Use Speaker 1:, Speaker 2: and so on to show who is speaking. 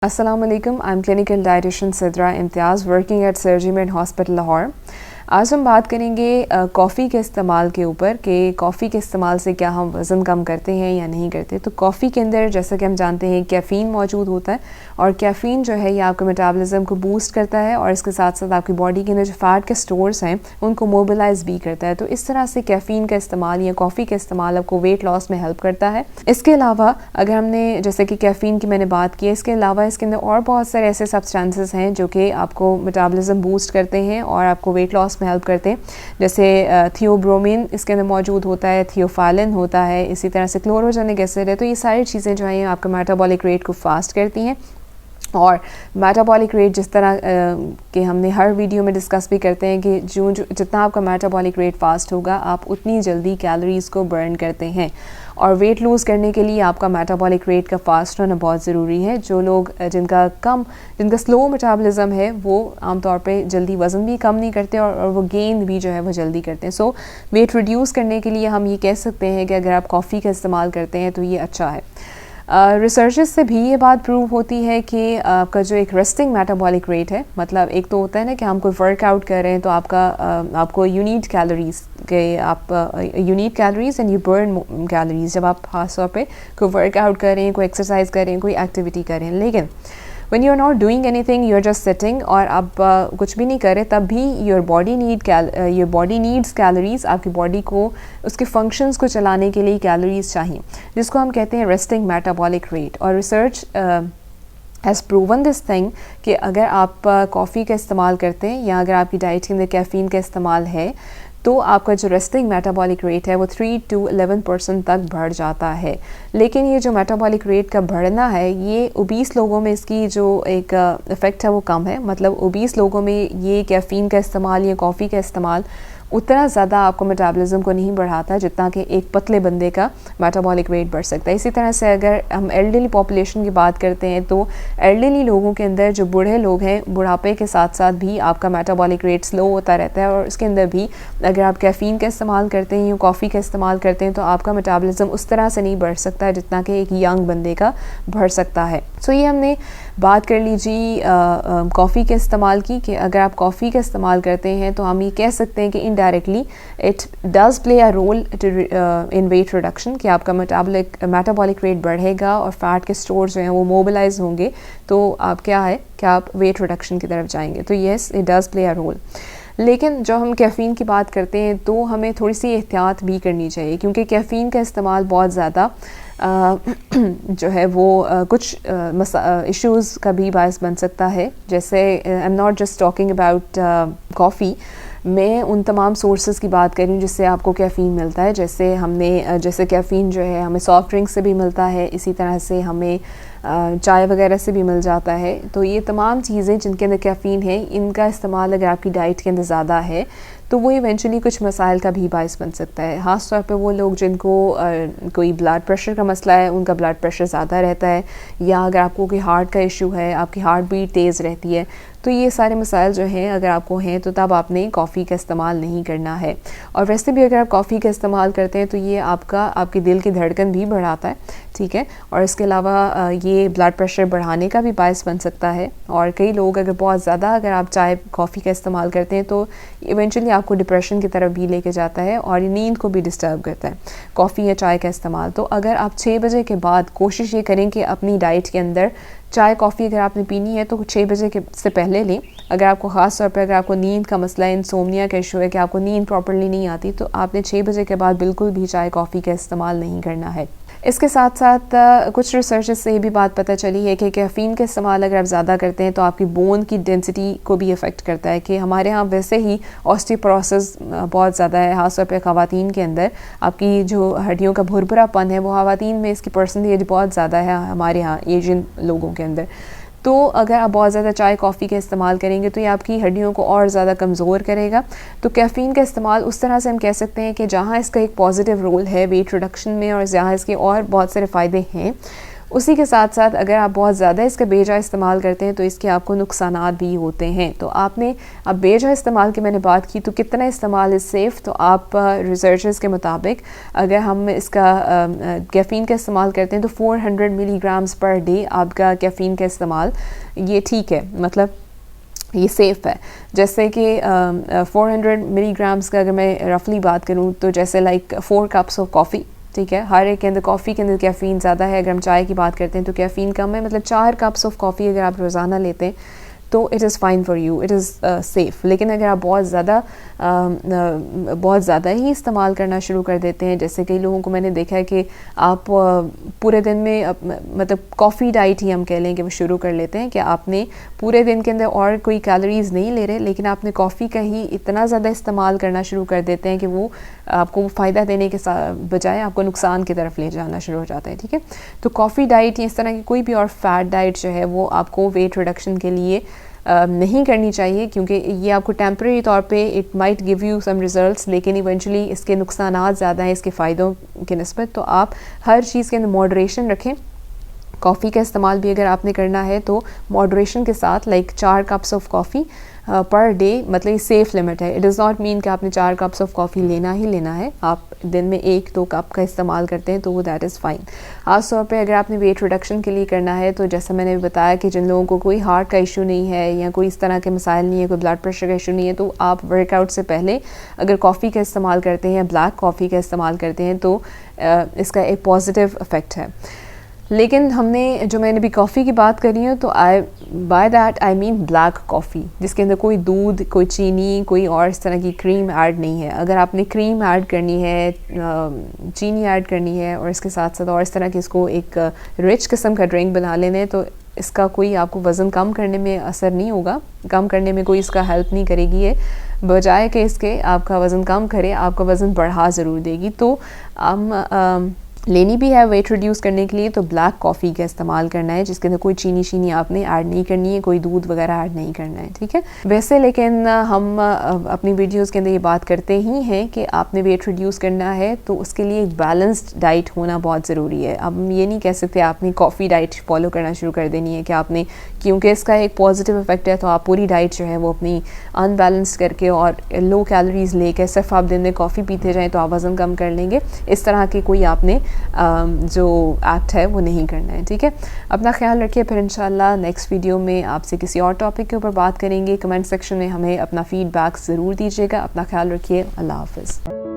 Speaker 1: Assalamu alaikum. I'm clinical dietitian Sidra Imtiaz working at Surgimed Hospital Lahore. आज हम बात करेंगे कॉफ़ी के इस्तेमाल के ऊपर कि कॉफ़ी के इस्तेमाल से क्या हम वज़न कम करते हैं या नहीं करते। तो कॉफ़ी के अंदर जैसा कि हम जानते हैं कैफ़ीन मौजूद होता है और कैफ़ीन जो है ये आपके मेटाबॉलिज्म को बूस्ट करता है और इसके साथ साथ आपकी बॉडी के अंदर जो फ़ैट के स्टोर्स हैं उनको मोबिलाइज़ भी करता है। तो इस तरह से कैफ़ीन का इस्तेमाल या कॉफ़ी का इस्तेमाल आपको वेट लॉस में हेल्प करता है। इसके अलावा अगर हमने जैसे कि कैफ़ीन की मैंने बात की है, इसके अलावा इसके अंदर और बहुत सारे ऐसे सब्सटेंसेस हैं जो कि आपको मेटाबॉलिज्म बूस्ट करते हैं और आपको वेट लॉस में हेल्प करते हैं। जैसे थियोब्रोमिन इसके अंदर मौजूद होता है, थियोफैलिन होता है, इसी तरह से क्लोरोजेनिक एसिड है। तो ये सारी चीज़ें जो हैं आपका मेटाबॉलिक रेट को फास्ट करती हैं और मेटाबॉलिक रेट जिस तरह कि हमने हर वीडियो में डिस्कस भी करते हैं कि जितना आपका मेटाबॉलिक रेट फास्ट होगा आप उतनी जल्दी कैलोरीज़ को बर्न करते हैं और वेट लूज़ करने के लिए आपका मेटाबॉलिक रेट का फास्ट होना बहुत ज़रूरी है। जो लोग जिनका स्लो मेटाबॉलिज्म है वो आमतौर पे जल्दी वज़न भी कम नहीं करते और वो गेन भी जो है वो जल्दी करते हैं। सो वेट रिड्यूस करने के लिए हम ये कह सकते हैं कि अगर आप कॉफ़ी का इस्तेमाल करते हैं तो ये अच्छा है। रिसर्चेस से भी ये बात प्रूव होती है कि आपका जो एक रेस्टिंग मेटाबॉलिक रेट है, मतलब एक तो होता है ना कि हम कोई वर्कआउट कर रहे हैं तो आपको you need calories and you burn calories जब आप खास तौर पे कोई वर्कआउट कर रहे हैं, कोई एक्सरसाइज कर रहे हैं, कोई एक्टिविटी कर रहे हैं। लेकिन when you are not doing anything, you are just sitting और आप कुछ भी नहीं कर रहे, तब भी your body needs calories। आपकी बॉडी को उसके फंक्शंस को चलाने के लिए कैलोरीज चाहिए, जिसको हम कहते हैं रेस्टिंग मेटाबॉलिक रेट। और research has proven this thing कि अगर आप कॉफ़ी का इस्तेमाल करते हैं या अगर आपकी डाइट के अंदर कैफ़ीन का इस्तेमाल है तो आपका जो रेस्टिंग मेटाबॉलिक रेट है वो 3 to 11% तक बढ़ जाता है। लेकिन ये जो मेटाबॉलिक रेट का बढ़ना है ये ओबीस लोगों में इसकी जो एक इफ़ेक्ट है वो कम है। मतलब ओबीस लोगों में ये कैफ़ीन का इस्तेमाल या कॉफ़ी का इस्तेमाल उतना ज़्यादा आपको मेटाबॉलिज्म को नहीं बढ़ाता जितना कि एक पतले बंदे का मेटाबॉलिक रेट बढ़ सकता है। इसी तरह से अगर हम एल्डरली पॉपुलेशन की बात करते हैं तो एल्डरली लोगों के अंदर जो बूढ़े लोग हैं, बुढ़ापे के साथ साथ भी आपका मेटाबॉलिक रेट स्लो होता रहता है और उसके अंदर भी अगर आप कैफ़ीन का इस्तेमाल करते हैं या कॉफ़ी का इस्तेमाल करते हैं तो आपका मेटाबॉलिज्म उस तरह से नहीं बढ़ सकता जितना कि एक यंग बंदे का बढ़ सकता है। सो ये हमने बात कर लीजिए कॉफ़ी के इस्तेमाल की कि अगर आप कॉफ़ी का इस्तेमाल करते हैं तो हम ये कह सकते हैं कि indirectly it does play a role in weight reduction कि आपका मेटाबॉलिक रेट बढ़ेगा और फैट के स्टोर्स जो हैं वो मोबिलाइज होंगे तो आप आप वेट रिडक्शन की तरफ जाएंगे। तो yes, it does play a role. लेकिन जब हम कैफ़ीन की बात करते हैं तो हमें थोड़ी सी एहतियात भी करनी चाहिए क्योंकि कैफ़ीन का इस्तेमाल बहुत ज़्यादा जो है वो कुछ इश्यूज़ का भी बायस बन सकता है। जैसे I am not just talking about coffee, मैं उन तमाम सोर्सेज़ की बात कर रही हूँ जिससे आपको कैफ़ीन मिलता है। जैसे कैफ़ीन जो है हमें सॉफ्ट ड्रिंक से भी मिलता है, इसी तरह से हमें चाय वगैरह से भी मिल जाता है। तो ये तमाम चीज़ें जिनके अंदर कैफ़ीन है इनका इस्तेमाल अगर आपकी डाइट के अंदर ज़्यादा है तो वो इवेंचुअली कुछ मसाइल का भी बायस बन सकता है। ख़ास तौर पे वो लोग जिनको कोई ब्लड प्रेशर का मसला है, उनका ब्लड प्रेशर ज़्यादा रहता है, या अगर आपको कोई हार्ट का इशू है, आपकी हार्ट बीट तेज़ रहती है, तो ये सारे मसाइल जो हैं अगर आपको हैं तो तब आपने कॉफ़ी का इस्तेमाल नहीं करना है। और वैसे भी अगर आप कॉफ़ी का इस्तेमाल करते हैं तो ये आपके दिल की धड़कन भी बढ़ाता है, ठीक है। और इसके अलावा ये ब्लड प्रेशर बढ़ाने का भी बायस बन सकता है। और कई लोग अगर आप चाय कॉफ़ी का इस्तेमाल करते हैं तो इवेंचुअली आपको डिप्रेशन की तरफ भी लेके जाता है और नींद को भी डिस्टर्ब करता है कॉफ़ी या चाय का इस्तेमाल। तो अगर आप 6 बजे के बाद कोशिश ये करें कि अपनी डाइट के अंदर चाय कॉफ़ी अगर आपने पीनी है तो 6 बजे से पहले लें। अगर आपको ख़ास तौर पे अगर आपको नींद का मसला है, इंसोम्निया का इशू है कि आपको नींद प्रॉपर्ली नहीं आती, तो आपने 6 बजे के बाद बिल्कुल भी चाय कॉफ़ी का इस्तेमाल नहीं करना है। इसके साथ साथ कुछ रिसर्चेस से ये भी बात पता चली है कि कैफ़ीन का इस्तेमाल अगर आप ज़्यादा करते हैं तो आपकी बोन की डेंसिटी को भी अफेक्ट करता है। कि हमारे यहाँ वैसे ही ऑस्टियोपोरोसिस बहुत ज़्यादा है, ख़ासतौर पे ख़वातीन के अंदर आपकी जो हड्डियों का भुरभुरापन है वो ख़वातीन में इसकी परसेंटेज बहुत ज़्यादा है हमारे यहाँ एशियन लोगों के अंदर। तो अगर आप बहुत ज़्यादा चाय कॉफ़ी का इस्तेमाल करेंगे तो ये आपकी हड्डियों को और ज़्यादा कमज़ोर करेगा। तो कैफ़ीन का इस्तेमाल उस तरह से हम कह सकते हैं कि जहाँ इसका एक पॉजिटिव रोल है वेट रिडक्शन में और जहाँ इसके और बहुत सारे फ़ायदे हैं, उसी के साथ साथ अगर आप बहुत ज़्यादा इसका बेजा इस्तेमाल करते हैं तो इसके आपको नुकसानात भी होते हैं। तो आपने अब बेजा इस्तेमाल की मैंने बात की, तो कितना इस्तेमाल इज़ सेफ़, तो आप रिसर्चर्स के मुताबिक अगर हम इसका कैफ़ीन का इस्तेमाल करते हैं तो 400 मिलीग्राम्स पर डे आपका कैफ़ीन का इस्तेमाल ये ठीक है, मतलब ये सेफ़ है। जैसे कि 400 मिलीग्राम्स का अगर मैं रफली बात करूँ तो जैसे लाइक 4 कप्स ऑफ कॉफ़ी, ठीक है, हर एक के अंदर कॉफ़ी के अंदर कैफ़ीन ज़्यादा है। अगर हम चाय की बात करते हैं तो कैफ़ीन कम है, मतलब 4 कप्स ऑफ कॉफ़ी अगर आप रोज़ाना लेते हैं तो it is fine for you, it is safe. लेकिन अगर आप बहुत ज़्यादा ही इस्तेमाल करना शुरू कर देते हैं, जैसे कई लोगों को मैंने देखा है कि आप पूरे दिन में मतलब कॉफ़ी डाइट ही हम कह लें कि वो शुरू कर लेते हैं कि आपने पूरे दिन के अंदर और कोई कैलोरीज़ नहीं ले रहे, लेकिन आपने कॉफ़ी का ही इतना ज़्यादा इस्तेमाल करना शुरू कर देते हैं कि वो आपको फ़ायदा देने के बजाय आपको नुकसान की तरफ ले जाना शुरू हो जाता है, ठीक है। तो कॉफ़ी डाइट या इस तरह की कोई भी और फैट डाइट जो है वो आपको वेट रिडक्शन के लिए नहीं करनी चाहिए, क्योंकि ये आपको टेम्परेरी तौर पे it might give you some results, लेकिन इवेंचुअली इसके नुकसानात ज़्यादा हैं इसके फ़ायदों के निस्बत। तो आप हर चीज़ के अंदर मॉडरेशन रखें। कॉफ़ी का इस्तेमाल भी अगर आपने करना है तो मॉडरेशन के साथ, like 4 cups of coffee per day, मतलब ये सेफ़ लिमिट है। इट डज़ नॉट मीन कि आपने 4 कप्स ऑफ कॉफ़ी लेना ही लेना है। आप दिन में 1-2 कप का इस्तेमाल करते हैं तो वो दैट इज़ फ़ाइन। ख़ास तौर पे अगर आपने वेट रिडक्शन के लिए करना है तो जैसा मैंने बताया कि जिन लोगों को कोई हार्ट का इशू नहीं है या कोई इस तरह के मसाइल नहीं है, कोई ब्लड प्रेशर का इशू नहीं है, तो आप वर्कआउट से पहले अगर कॉफ़ी का इस्तेमाल करते हैं या ब्लैक कॉफ़ी का इस्तेमाल करते हैं तो इसका एक पॉजिटिव इफ़ेक्ट है। लेकिन हमने जो मैंने भी कॉफ़ी की बात करी है तो by that I mean black coffee, जिसके अंदर कोई दूध, कोई चीनी, कोई और इस तरह की क्रीम ऐड नहीं है। अगर आपने क्रीम ऐड करनी है, चीनी ऐड करनी है और इसके साथ साथ और इस तरह की इसको एक रिच किस्म का ड्रिंक बना लेना है, तो इसका कोई आपको वज़न कम करने में असर नहीं होगा, कम करने में कोई इसका हेल्प नहीं करेगी ये, बजाय कि इसके आपका वज़न कम करे, आपका वज़न बढ़ा ज़रूर देगी। तो हम लेनी भी है वेट रिड्यूस करने के लिए तो ब्लैक कॉफ़ी का इस्तेमाल करना है, जिसके अंदर कोई चीनी शीनी आपने ऐड नहीं करनी है, कोई दूध वगैरह ऐड नहीं करना है, ठीक है। वैसे लेकिन हम अपनी वीडियोस के अंदर ये बात करते ही हैं कि आपने वेट रिड्यूस करना है तो उसके लिए एक बैलेंस्ड डाइट होना बहुत ज़रूरी है। अब हम ये नहीं कह सकते आपने कॉफ़ी डाइट फॉलो करना शुरू कर देनी है कि आपने, क्योंकि इसका एक पॉजिटिव इफेक्ट है, तो आप पूरी डाइट जो है वो अपनी अनबैलेंस करके और लो कैलोरीज लेकर सिर्फ आप दिन में कॉफ़ी पीते जाएँ तो आप वज़न कम कर लेंगे। इस तरह की कोई आपने जो एक्ट है वो नहीं करना है, ठीक है। अपना ख्याल रखिए, फिर इंशाल्लाह नेक्स्ट वीडियो में आपसे किसी और टॉपिक के ऊपर बात करेंगे। कमेंट सेक्शन में हमें अपना फीडबैक ज़रूर दीजिएगा। अपना ख्याल रखिए। अल्लाह हाफ़िज़।